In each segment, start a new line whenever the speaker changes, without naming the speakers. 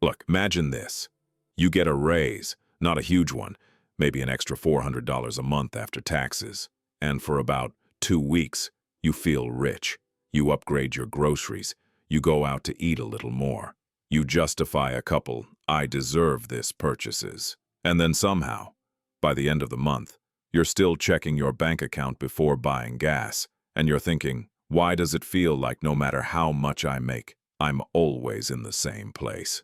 Look, imagine this. You get a raise, not a huge one, maybe an extra $400 a month after taxes. And for about 2 weeks, you feel rich. You upgrade your groceries. You go out to eat a little more. You justify a couple "I deserve this" purchases. And then somehow, by the end of the month, you're still checking your bank account before buying gas. And you're thinking, why does it feel like no matter how much I make, I'm always in the same place?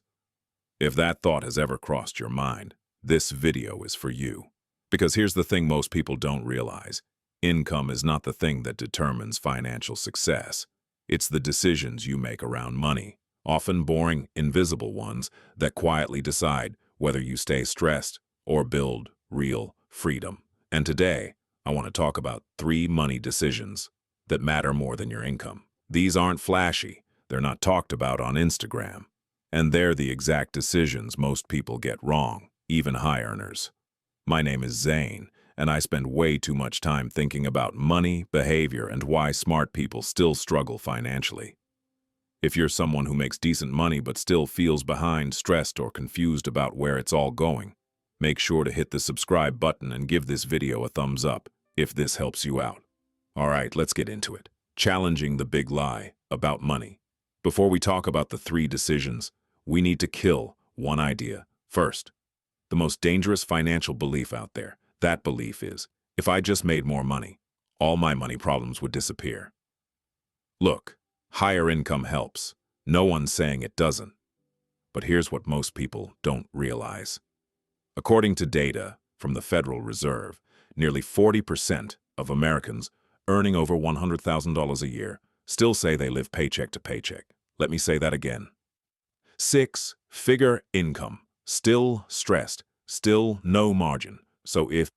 If that thought has ever crossed your mind, this video is for you. Because here's the thing most people don't realize. Income is not the thing that determines financial success. It's the decisions you make around money, often boring, invisible ones, that quietly decide whether you stay stressed or build real freedom. And today, I want to talk about 3 money decisions that matter more than your income. These aren't flashy. They're not talked about on Instagram. And they're the exact decisions most people get wrong, even high earners. My name is Zane, and I spend way too much time thinking about money, behavior, and why smart people still struggle financially. If you're someone who makes decent money but still feels behind, stressed, or confused about where it's all going, make sure to hit the subscribe button and give this video a thumbs up if this helps you out. All right, let's get into it. Challenging the big lie about money. Before we talk about the 3 decisions, we need to kill one idea first. The most dangerous financial belief out there. That belief is, if I just made more money, all my money problems would disappear. Look, higher income helps. No one's saying it doesn't. But here's what most people don't realize. According to data from the Federal Reserve, nearly 40% of Americans earning over $100,000 a year still say they live paycheck to paycheck. Let me say that again. 6-figure income, still stressed, still no margin. So if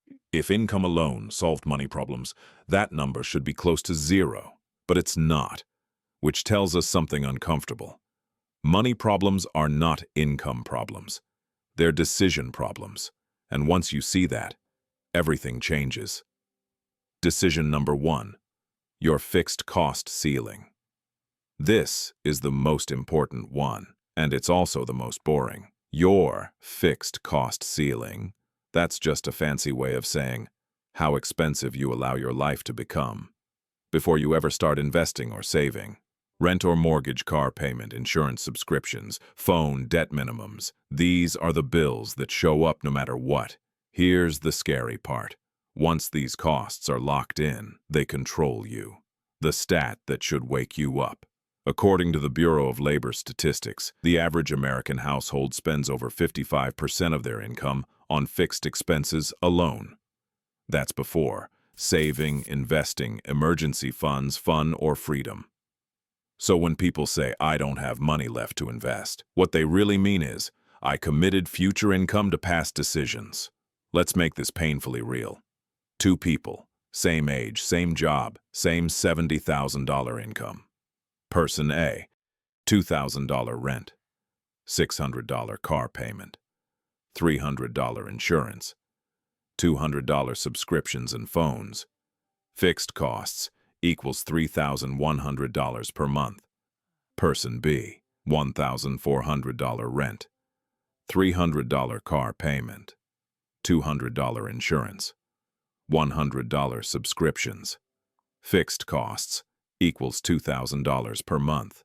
income alone solved money problems, that number should be close to 0. But it's not, which tells us something uncomfortable. Money problems are not income problems. They're decision problems. And once you see that, everything changes. Decision number 1, your fixed cost ceiling. This is the most important one, and it's also the most boring. Your fixed cost ceiling. That's just a fancy way of saying how expensive you allow your life to become before you ever start investing or saving. Rent or mortgage, car payment, insurance subscriptions, phone, debt minimums. These are the bills that show up no matter what. Here's the scary part. Once these costs are locked in, they control you. The stat that should wake you up. According to the Bureau of Labor Statistics, the average American household spends over 55% of their income on fixed expenses alone. That's before saving, investing, emergency funds, fun, or freedom. So when people say, I don't have money left to invest, what they really mean is, I committed future income to past decisions. Let's make this painfully real. 2 people, same age, same job, same $70,000 income. Person A, $2,000 rent, $600 car payment, $300 insurance, $200 subscriptions and phones. Fixed costs equals $3,100 per month. Person B, $1,400 rent, $300 car payment, $200 insurance, $100 subscriptions. Fixed costs equals $2,000 per month.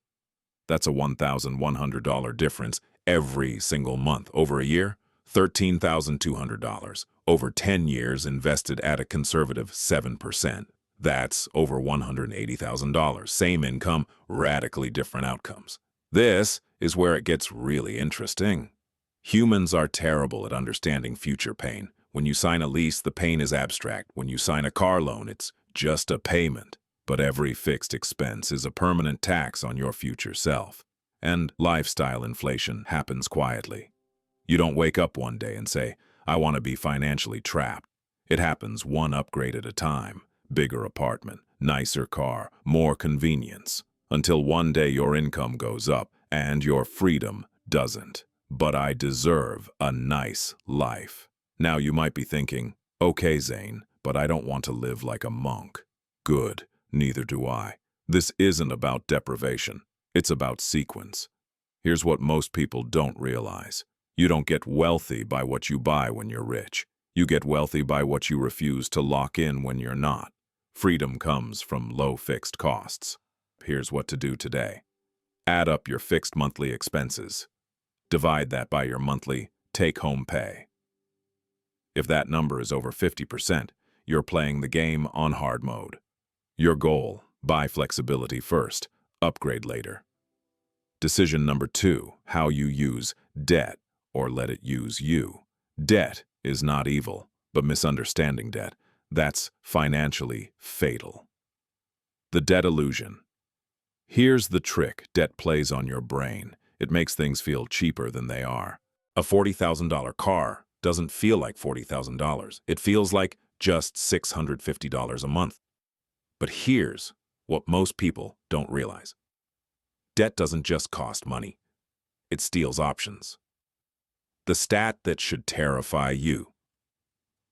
That's a $1,100 difference every single month. Over a year, $13,200. Over 10 years invested at a conservative 7%. That's over $180,000. Same income, radically different outcomes. This is where it gets really interesting. Humans are terrible at understanding future pain. When you sign a lease, the pain is abstract. When you sign a car loan, it's just a payment. But every fixed expense is a permanent tax on your future self. And lifestyle inflation happens quietly. You don't wake up one day and say, I want to be financially trapped. It happens one upgrade at a time. Bigger apartment, nicer car, more convenience. Until one day your income goes up and your freedom doesn't. But I deserve a nice life. Now you might be thinking, okay, Zane, but I don't want to live like a monk. Good. Neither do I. This isn't about deprivation. It's about sequence. Here's what most people don't realize. You don't get wealthy by what you buy when you're rich. You get wealthy by what you refuse to lock in when you're not. Freedom comes from low fixed costs. Here's what to do today. Add up your fixed monthly expenses. Divide that by your monthly take-home pay. If that number is over 50%, you're playing the game on hard mode. Your goal: buy flexibility first, upgrade later. Decision number 2, how you use debt or let it use you. Debt is not evil, but misunderstanding debt, that's financially fatal. The debt illusion. Here's the trick debt plays on your brain. It makes things feel cheaper than they are. A $40,000 car doesn't feel like $40,000. It feels like just $650 a month. But here's what most people don't realize. Debt doesn't just cost money. It steals options. The stat that should terrify you.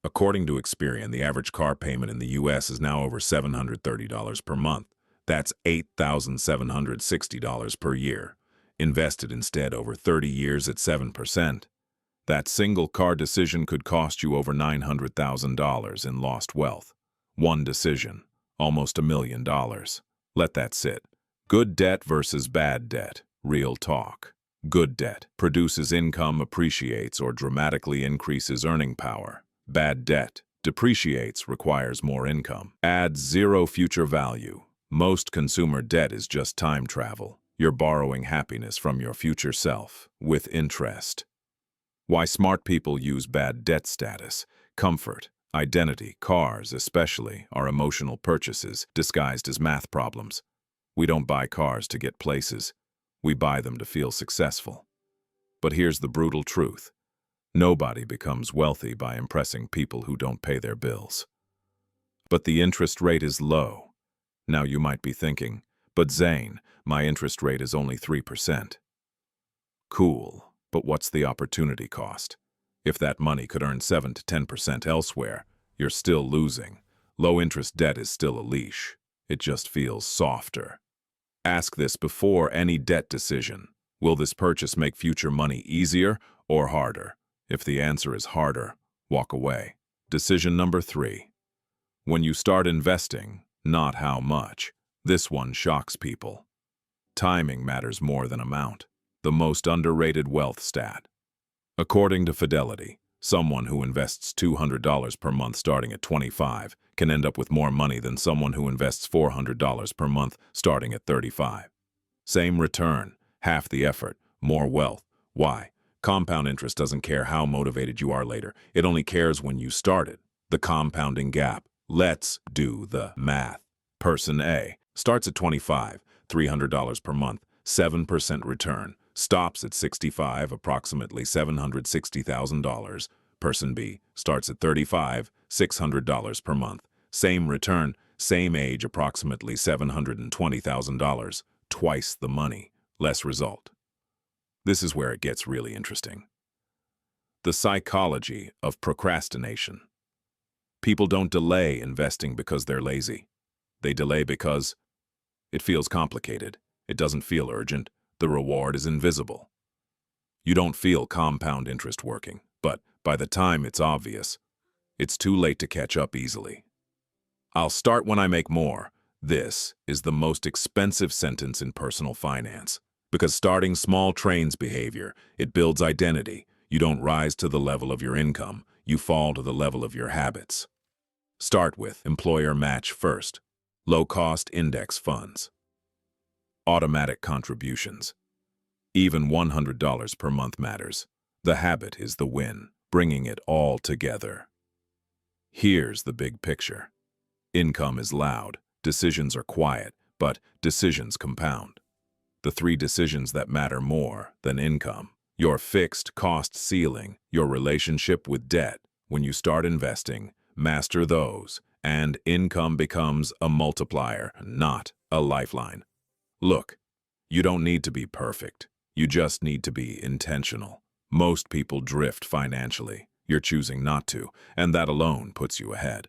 According to Experian, the average car payment in the U.S. is now over $730 per month. That's $8,760 per year. Invested instead over 30 years at 7%. That single car decision could cost you over $900,000 in lost wealth. One decision, almost $1 million. Let that sit. Good debt versus bad debt. Real talk. Good debt produces income, appreciates, or dramatically increases earning power. Bad debt depreciates, requires more income, adds zero future value. Most consumer debt is just time travel. You're borrowing happiness from your future self with interest. Why smart people use bad debt status. Comfort, identity, cars especially, are emotional purchases disguised as math problems. We don't buy cars to get places. We buy them to feel successful. But here's the brutal truth. Nobody becomes wealthy by impressing people who don't pay their bills. But the interest rate is low. Now you might be thinking, but Zane, my interest rate is only 3%. Cool, but what's the opportunity cost? If that money could earn 7 to 10% elsewhere, you're still losing. Low-interest debt is still a leash. It just feels softer. Ask this before any debt decision. Will this purchase make future money easier or harder? If the answer is harder, walk away. Decision number 3. When you start investing, not how much. This one shocks people. Timing matters more than amount. The most underrated wealth stat. According to Fidelity, someone who invests $200 per month starting at 25 can end up with more money than someone who invests $400 per month starting at 35. Same return, half the effort, more wealth. Why? Compound interest doesn't care how motivated you are later. It only cares when you started. The compounding gap. Let's do the math. Person A starts at 25, $300 per month, 7% return. Stops at 65, approximately $760,000. Person B starts at 35, $600 per month. Same return, same age, approximately $720,000. Twice the money, less result. This is where it gets really interesting. The psychology of procrastination. People don't delay investing because they're lazy. They delay because it feels complicated. It doesn't feel urgent. The reward is invisible. You don't feel compound interest working, but by the time it's obvious, it's too late to catch up easily. I'll start when I make more. This is the most expensive sentence in personal finance. Because starting small trains behavior. It builds identity. You don't rise to the level of your income. You fall to the level of your habits. Start with employer match first. Low-cost index funds. Automatic contributions. Even $100 per month matters. The habit is the win, bringing it all together. Here's the big picture. Income is loud, decisions are quiet, but decisions compound. The 3 decisions that matter more than income. Your fixed cost ceiling, your relationship with debt. When you start investing, master those, and income becomes a multiplier, not a lifeline. Look, you don't need to be perfect. You just need to be intentional. Most people drift financially. You're choosing not to, and that alone puts you ahead.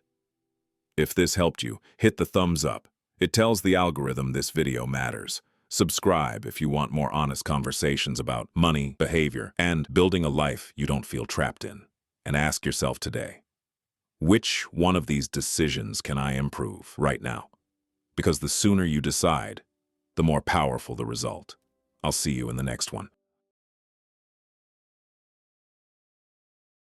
If this helped you, hit the thumbs up. It tells the algorithm this video matters. Subscribe if you want more honest conversations about money, behavior, and building a life you don't feel trapped in. And ask yourself today, which one of these decisions can I improve right now? Because the sooner you decide, the more powerful the result. I'll see you in the next one.